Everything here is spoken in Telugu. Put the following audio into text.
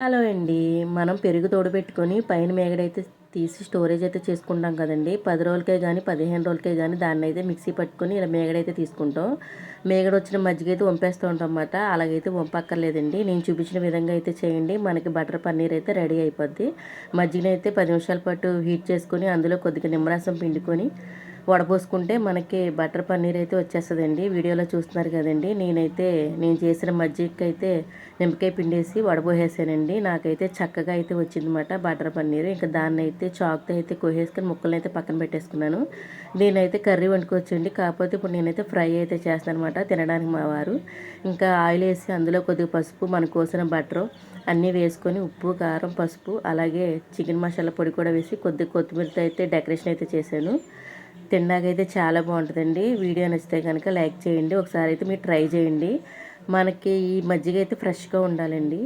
హలో అండి. మనం పెరుగు తోడుపెట్టుకొని పైన మేగడైతే తీసి స్టోరేజ్ అయితే చేసుకుంటాం కదండీ. 10 రోజులకే గానీ, 15 రోజులకే గానీ దాన్నైతే మిక్సీ పట్టుకొని ఇలా మేగడైతే తీసుకుంటాం. మేగడొచ్చిన మజ్జిగైతే వంపేస్తూ ఉంటామన్నమాట. అలాగైతే వంపక్కర్లేదండి. నేను చూపించిన విధంగా అయితే చేయండి. మనకి బటర్ పన్నీర్ అయితే రెడీ అయిపోద్ది. మజ్జిగనైతే 10 నిమిషాల పాటు హీట్ చేసుకొని అందులో కొద్దిగా నిమ్మరసం పిండుకొని వడపోసుకుంటే మనకి బటర్ పన్నీర్ అయితే వచ్చేస్తుందండి. వీడియోలో చూస్తున్నారు కదండి. నేను చేసిన మజ్జిగకైతే నిమ్మకాయ పిండేసి వడపోసేసానండి. నాకైతే చక్కగా అయితే వచ్చిందన్నమాట బటర్ పన్నీర్. ఇంకా దాన్ని అయితే చాక్తో అయితే కోసేసుకొని ముక్కలను అయితే పక్కన పెట్టేసుకున్నాను. దీనైతే కర్రీ వండుకోవచ్చండి. కాకపోతే ఇప్పుడు నేనైతే ఫ్రై అయితే చేస్తాను అనమాట తినడానికి మా వారు. ఇంకా ఆయిల్ వేసి అందులో కొద్దిగా పసుపు, మన కోసిన బటరు అన్నీ వేసుకొని ఉప్పు, కారం, పసుపు అలాగే చికెన్ మసాలా పొడి కూడా వేసి కొద్దిగా కొత్తిమీరతో అయితే డెకరేషన్ అయితే చేశాను. తినడానికైతే చాలా బాగుంటుందండి. వీడియో నచ్చితే కనుక లైక్ చేయండి. ఒకసారి అయితే మీరు ట్రై చేయండి. మనకి ఈ మజ్జిగ అయితే ఫ్రెష్గా ఉండాలండి.